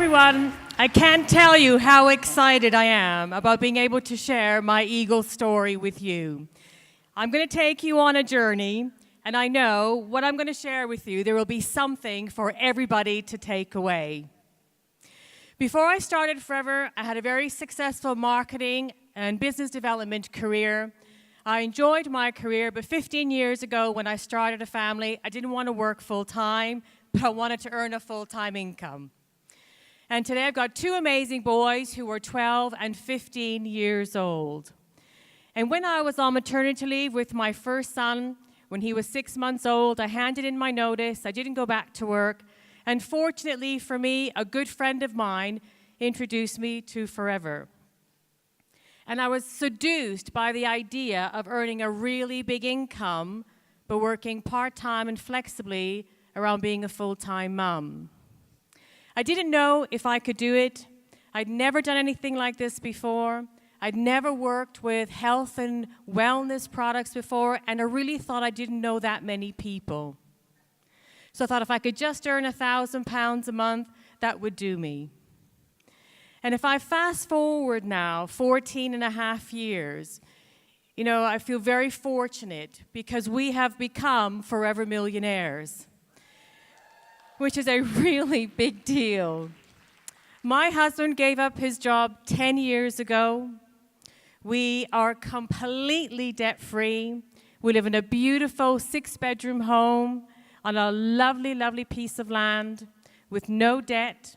everyone. I can't tell you how excited I am about being able to share my Eagle story with you. I'm going to take you on a journey, and I know what I'm going to share with you, there will be something for everybody to take away. Before I started Forever, I had a very successful marketing and business development career. I enjoyed my career, but 15 years ago when I started a family, I didn't want to work full-time, but I wanted to earn a full-time income. And today I've got two amazing boys who are 12 and 15 years old. And when I was on maternity leave with my first son, when he was 6 months old, I handed in my notice. I didn't go back to work. And fortunately for me, a good friend of mine introduced me to Forever. And I was seduced by the idea of earning a really big income, but working part-time and flexibly around being a full-time mom. I didn't know if I could do it. I'd never done anything like this before. I'd never worked with health and wellness products before, and I really thought I didn't know that many people. So I thought if I could just earn £1,000 a month, that would do me. And if I fast forward now 14 and a half years, I feel very fortunate because we have become forever millionaires, which is a really big deal. My husband gave up his job 10 years ago. We are completely debt-free. We live in a beautiful 6-bedroom home on a lovely, lovely piece of land with no debt.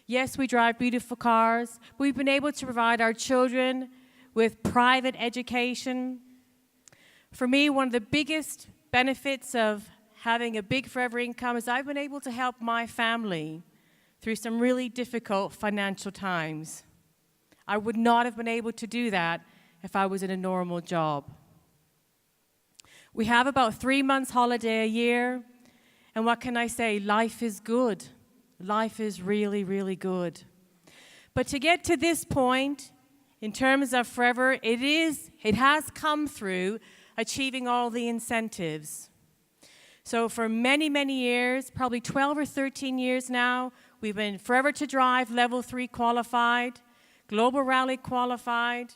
Yes, we drive beautiful cars. We've been able to provide our children with private education. For me, one of the biggest benefits of having a big forever income is I've been able to help my family through some really difficult financial times. I would not have been able to do that if I was in a normal job. We have about 3 months holiday a year, and what can I say? Life is good. Life is really, really good. But to get to this point, in terms of Forever, it has come through achieving all the incentives. So for many, many years, probably 12 or 13 years now, we've been Forever to Drive Level 3 qualified, Global Rally qualified,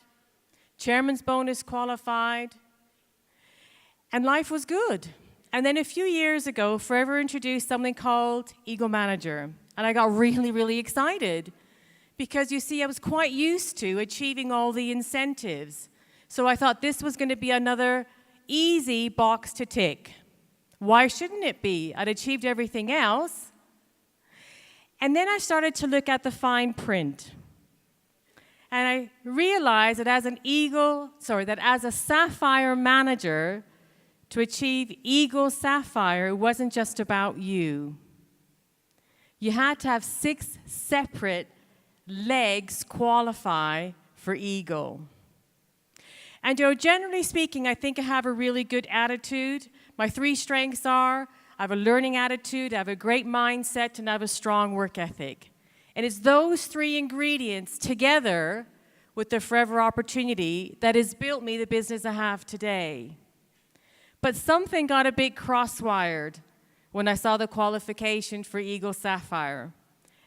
Chairman's Bonus qualified, and life was good. And then a few years ago, Forever introduced something called Eagle Manager, and I got really, really excited because, you see, I was quite used to achieving all the incentives. So I thought this was going to be another easy box to tick. Why shouldn't it be? I'd achieved everything else. And then I started to look at the fine print. And I realized that as a Sapphire manager, to achieve Eagle Sapphire, it wasn't just about you. You had to have 6 separate legs qualify for Eagle. And generally speaking, I think I have a really good attitude. My 3 strengths are, I have a learning attitude, I have a great mindset, and I have a strong work ethic. And it's those 3 ingredients together with the Forever opportunity that has built me the business I have today. But something got a bit cross-wired when I saw the qualification for Eagle Sapphire.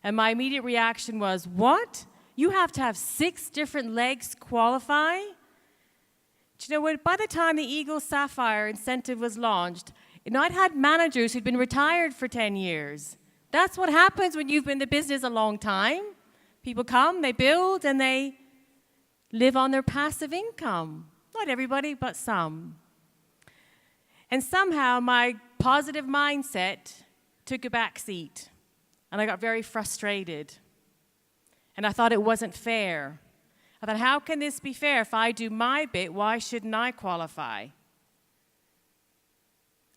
And my immediate reaction was, what? You have to have 6 different legs qualify? Do you know what? By the time the Eagle Sapphire incentive was launched, I'd had managers who'd been retired for 10 years. That's what happens when you've been in the business a long time. People come, they build, and they live on their passive income. Not everybody, but some. And somehow my positive mindset took a back seat, and I got very frustrated. And I thought it wasn't fair. I thought, how can this be fair? If I do my bit, why shouldn't I qualify?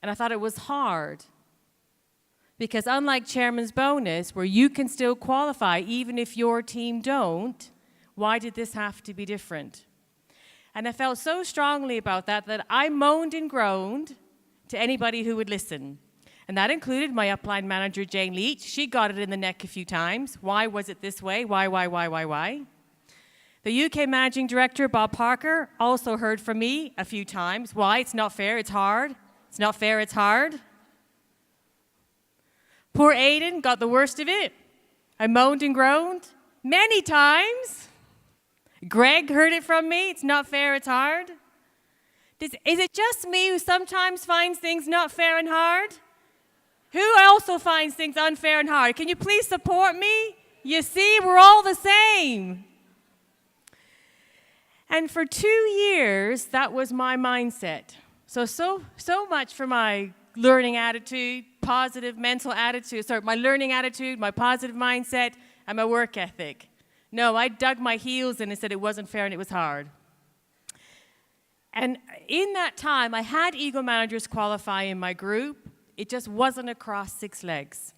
And I thought it was hard. Because unlike Chairman's Bonus, where you can still qualify even if your team don't, why did this have to be different? And I felt so strongly about that I moaned and groaned to anybody who would listen. And that included my upline manager, Jane Leach. She got it in the neck a few times. Why was it this way? Why? The UK Managing Director, Bob Parker, also heard from me a few times. Why? It's not fair, it's hard. It's not fair, it's hard. Poor Aidan got the worst of it. I moaned and groaned many times. Greg heard it from me. It's not fair, it's hard. Is it just me who sometimes finds things not fair and hard? Who also finds things unfair and hard? Can you please support me? You see, we're all the same. And for 2 years, that was my mindset. So much for my learning attitude, positive mental attitude, my learning attitude, my positive mindset, and my work ethic. No, I dug my heels in and said it wasn't fair and it was hard. And in that time, I had Eagle managers qualify in my group. It just wasn't across 6 legs.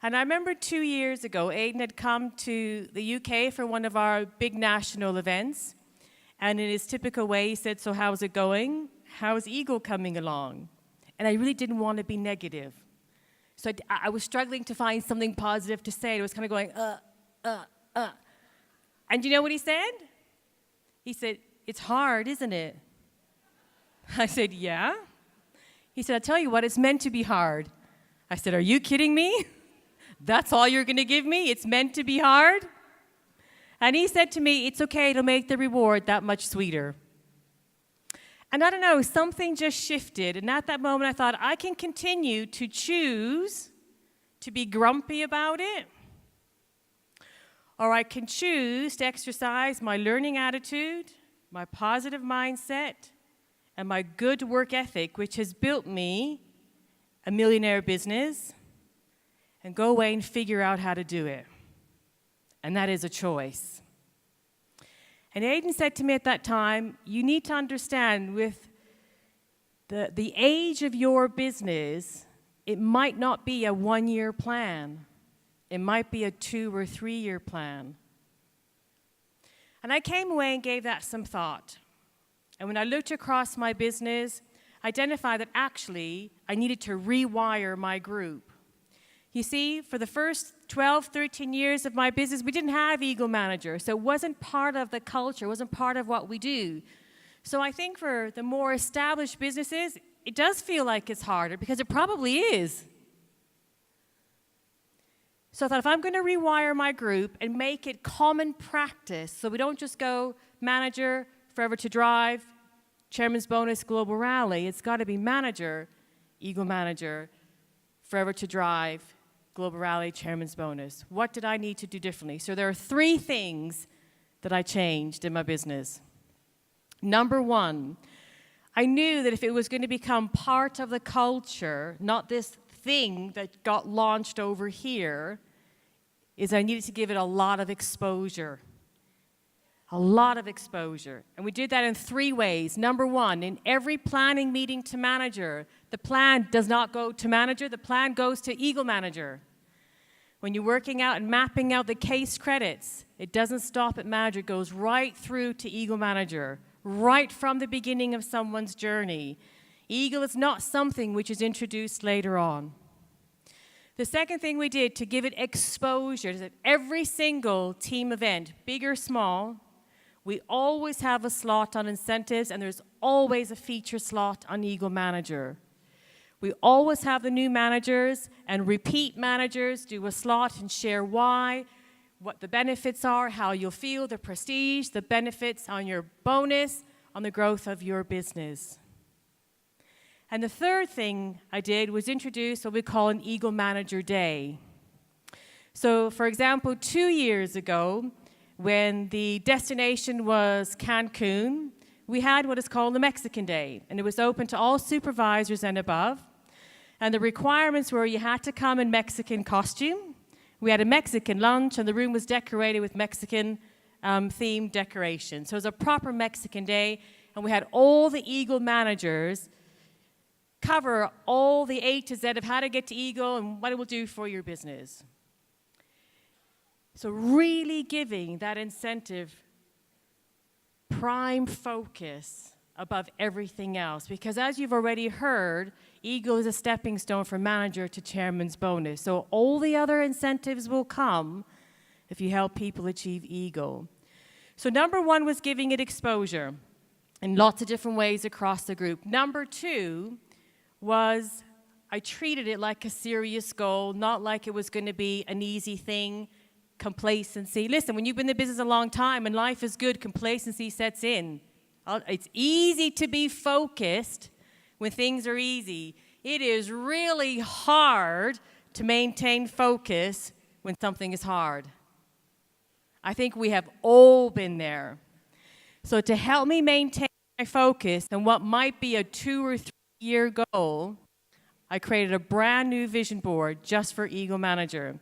And I remember 2 years ago, Aidan had come to the UK for one of our big national events. And in his typical way, he said, "So how's it going? How's Eagle coming along?" And I really didn't want to be negative. So I was struggling to find something positive to say. I was kind of going, And you know what he said? He said, "It's hard, isn't it?" I said, "Yeah." He said, "I'll tell you what, it's meant to be hard." I said, "Are you kidding me? That's all you're going to give me? It's meant to be hard?" And he said to me, "It's okay, it'll make the reward that much sweeter." And I don't know, something just shifted. And at that moment, I thought, I can continue to choose to be grumpy about it, or I can choose to exercise my learning attitude, my positive mindset, and my good work ethic, which has built me a millionaire business, and go away and figure out how to do it. And that is a choice. And Aidan said to me at that time, "You need to understand with the age of your business, it might not be a 1-year plan. It might be a 2 or 3-year plan." And I came away and gave that some thought. And when I looked across my business, I identified that actually I needed to rewire my group. You see, for the first 12, 13 years of my business, we didn't have Eagle Manager, so it wasn't part of the culture, it wasn't part of what we do. So I think for the more established businesses, it does feel like it's harder, because it probably is. So I thought, if I'm going to rewire my group and make it common practice, so we don't just go manager, forever to drive, chairman's bonus, global rally, it's got to be manager, Eagle Manager, forever to drive, global rally, chairman's bonus. What did I need to do differently? So there are 3 things that I changed in my business. Number 1, I knew that if it was going to become part of the culture, not this thing that got launched over here, is I needed to give it a lot of exposure. A lot of exposure. And we did that in 3 ways. Number 1, in every planning meeting to manager, the plan does not go to manager, the plan goes to Eagle Manager. When you're working out and mapping out the case credits, it doesn't stop at manager, it goes right through to Eagle Manager, right from the beginning of someone's journey. Eagle is not something which is introduced later on. The second thing we did to give it exposure is that every single team event, big or small, we always have a slot on incentives, and there's always a feature slot on Eagle Manager. We always have the new managers and repeat managers do a slot and share why, what the benefits are, how you'll feel, the prestige, the benefits on your bonus, on the growth of your business. And the third thing I did was introduce what we call an Eagle Manager Day. So, for example, 2 years ago, when the destination was Cancun, we had what is called the Mexican Day, and it was open to all supervisors and above. And the requirements were you had to come in Mexican costume. We had a Mexican lunch, and the room was decorated with Mexican themed decoration. So it was a proper Mexican Day, and we had all the Eagle managers cover all the A to Z of how to get to Eagle and what it will do for your business. So really giving that incentive prime focus above everything else. Because as you've already heard, Eagle is a stepping stone from manager to chairman's bonus. So all the other incentives will come if you help people achieve Eagle. So number 1 was giving it exposure in lots of different ways across the group. Number 2 was I treated it like a serious goal, not like it was going to be an easy thing complacency. Listen, when you've been in the business a long time and life is good, complacency sets in. It's easy to be focused when things are easy. It is really hard to maintain focus when something is hard. I think we have all been there. So to help me maintain my focus and what might be a 2 or 3 year goal, I created a brand new vision board just for Eagle Manager.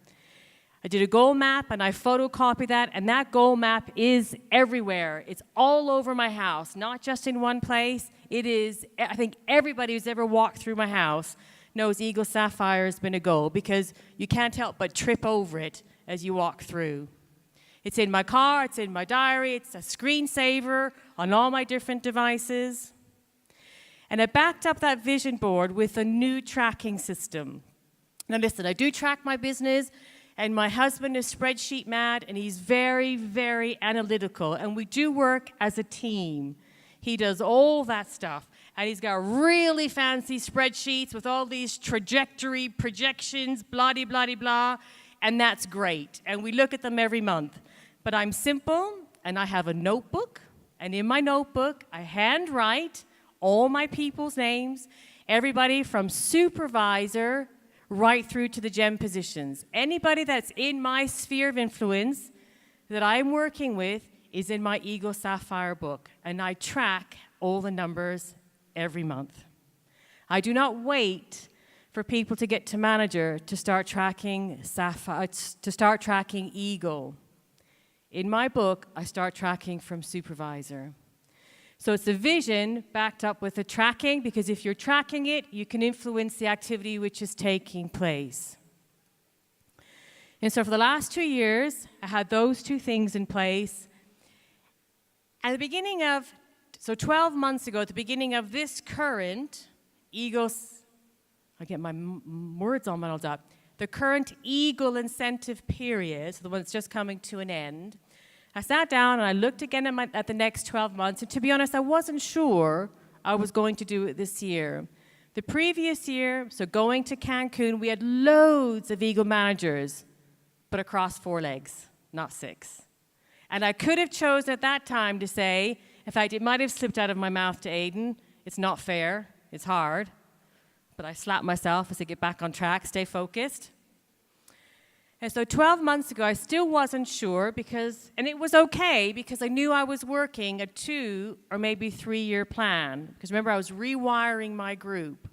I did a goal map and I photocopied that, and that goal map is everywhere. It's all over my house, not just in one place. It is, I think everybody who's ever walked through my house knows Eagle Zafiro has been a goal, because you can't help but trip over it as you walk through. It's in my car, it's in my diary, it's a screensaver on all my different devices. And I backed up that vision board with a new tracking system. Now listen, I do track my business, and my husband is spreadsheet mad, and he's very, very analytical, and we do work as a team. He does all that stuff, and he's got really fancy spreadsheets with all these trajectory projections, blah-de-blah-de-blah, and that's great, and we look at them every month. But I'm simple, and I have a notebook, and in my notebook, I handwrite all my people's names, everybody from supervisor right through to the gem positions. Anybody that's in my sphere of influence that I'm working with is in my Eagle Zafiro book, and I track all the numbers every month. I do not wait for people to get to manager to start tracking Eagle. In my book, I start tracking from supervisor. So it's a vision backed up with a tracking, because if you're tracking it, you can influence the activity which is taking place. And so for the last 2 years, I had those two things in place. At the beginning of, 12 months ago, at the beginning of this current Eagle's, I get my words all muddled up, the current Eagle incentive period, so the one that's just coming to an end, I sat down and I looked again at the next 12 months, and to be honest, I wasn't sure I was going to do it this year. The previous year, so going to Cancun, we had loads of Eagle managers, but across 4 legs, not 6. And I could have chosen at that time to say, in fact, it might have slipped out of my mouth to Aidan, it's not fair, it's hard, but I slapped myself as I get back on track, stay focused. And so 12 months ago, I still wasn't sure, and it was okay, because I knew I was working a 2 or maybe 3 year plan. Because remember, I was rewiring my group.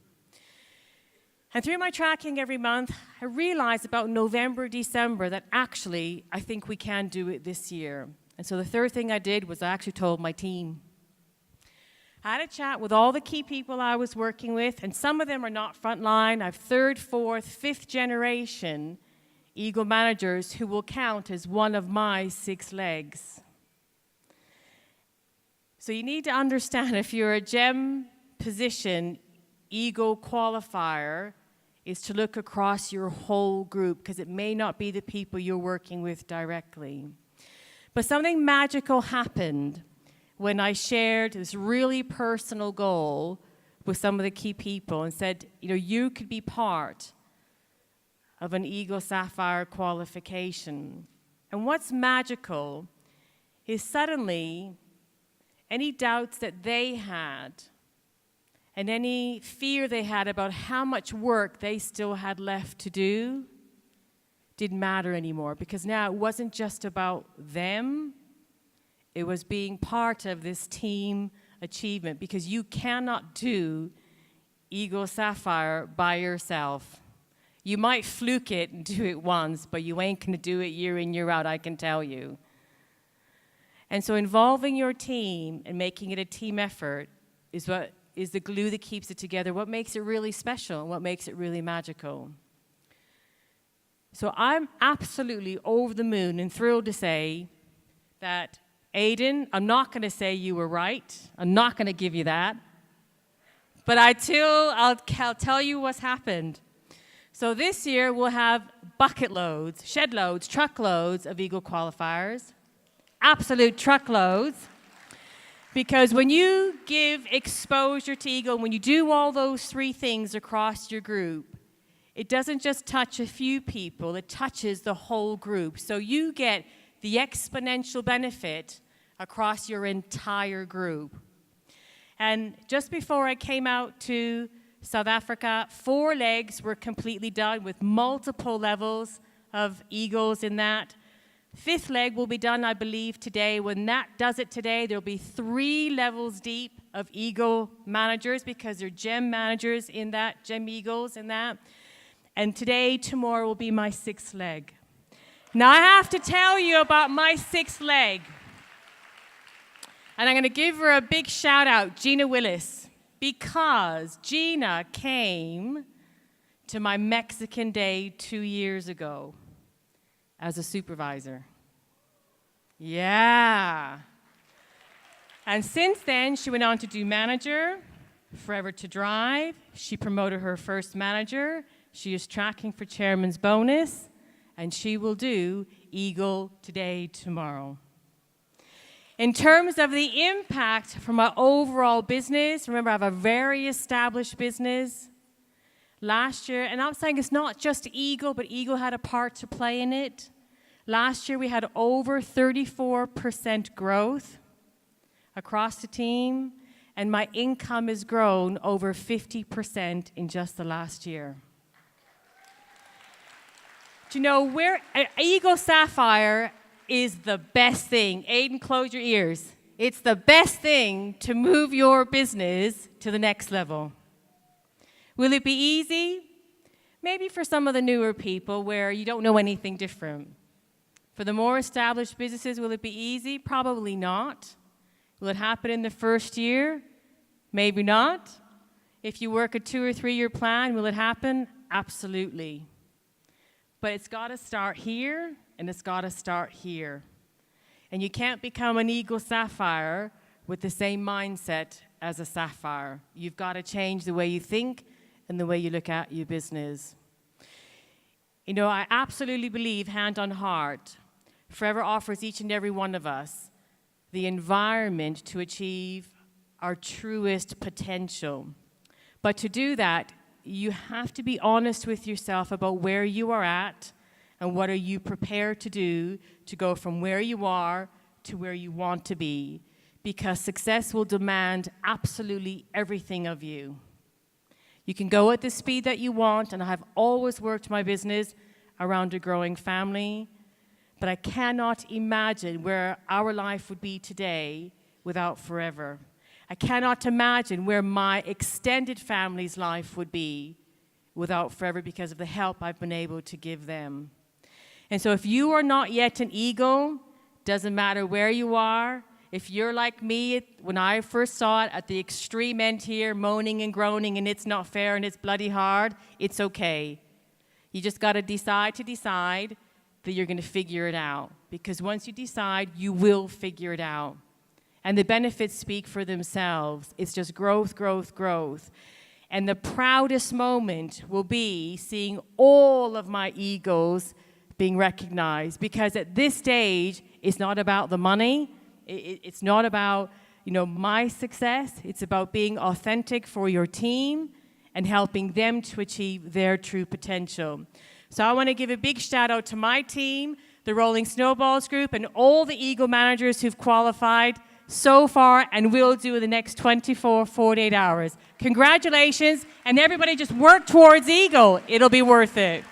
And through my tracking every month, I realized about November, December that actually, I think we can do it this year. And so the third thing I did was I actually told my team. I had a chat with all the key people I was working with, and some of them are not frontline. I have 3rd, 4th, 5th generation Eagle managers who will count as one of my 6 legs. So you need to understand, if you're a gem position Eagle qualifier, is to look across your whole group, because it may not be the people you're working with directly. But something magical happened when I shared this really personal goal with some of the key people and said, you could be part of an Eagle Zafiro qualification. And what's magical is suddenly any doubts that they had and any fear they had about how much work they still had left to do didn't matter anymore, because now it wasn't just about them, it was being part of this team achievement, because you cannot do Eagle Zafiro by yourself. You might fluke it and do it once, but you ain't gonna do it year in, year out, I can tell you. And so involving your team and making it a team effort is what is the glue that keeps it together, what makes it really special, and what makes it really magical. So I'm absolutely over the moon and thrilled to say that, Aidan, I'm not gonna say you were right, I'm not gonna give you that, but I'll tell you what's happened. So this year we'll have bucket loads, shed loads, truckloads of Eagle qualifiers, absolute truckloads, because when you give exposure to Eagle, when you do all those 3 things across your group, it doesn't just touch a few people, it touches the whole group. So you get the exponential benefit across your entire group. And just before I came out to South Africa, 4 legs were completely done with multiple levels of eagles in that. 5th leg will be done, I believe, today. When that does it today, there'll be 3 levels deep of eagle managers because they're gem managers in that, gem eagles in that. And today, tomorrow will be my 6th leg. Now I have to tell you about my 6th leg. And I'm going to give her a big shout out, Gina Willis, because Gina came to my Mexican day 2 years ago as a supervisor. Yeah. And since then, she went on to do manager, forever to drive. She promoted her first manager. She is tracking for chairman's bonus, and she will do eagle today, tomorrow. In terms of the impact from my overall business, remember I have a very established business. Last year, and I'm saying it's not just Eagle, but Eagle had a part to play in it. Last year we had over 34% growth across the team, and my income has grown over 50% in just the last year. Do you know where Eagle Sapphire is the best thing? Aiden, close your ears. It's the best thing to move your business to the next level. Will it be easy? Maybe for some of the newer people where you don't know anything different. For the more established businesses, will it be easy? Probably not. Will it happen in the first year? Maybe not. If you work a 2 or 3 year plan, will it happen? Absolutely. But it's got to start here, and it's got to start here. And you can't become an Eagle Sapphire with the same mindset as a Sapphire. You've got to change the way you think and the way you look at your business. You know, I absolutely believe, hand on heart, Forever offers each and every one of us the environment to achieve our truest potential. But to do that, you have to be honest with yourself about where you are at and what are you prepared to do to go from where you are to where you want to be, because success will demand absolutely everything of you. You can go at the speed that you want, and I have always worked my business around a growing family, but I cannot imagine where our life would be today without Forever. I cannot imagine where my extended family's life would be without Forever because of the help I've been able to give them. And so if you are not yet an eagle, doesn't matter where you are. If you're like me, when I first saw it at the extreme end here, moaning and groaning, and it's not fair and it's bloody hard, it's okay. You just got to decide that you're going to figure it out. Because once you decide, you will figure it out. And the benefits speak for themselves. It's just growth, growth, growth. And the proudest moment will be seeing all of my egos being recognized. Because at this stage, it's not about the money. It's not about, my success. It's about being authentic for your team and helping them to achieve their true potential. So I want to give a big shout out to my team, the Rolling Snowballs group, and all the Eagle managers who've qualified so far and will do in the next 48 hours. Congratulations, and everybody just work towards Eagle. It'll be worth it.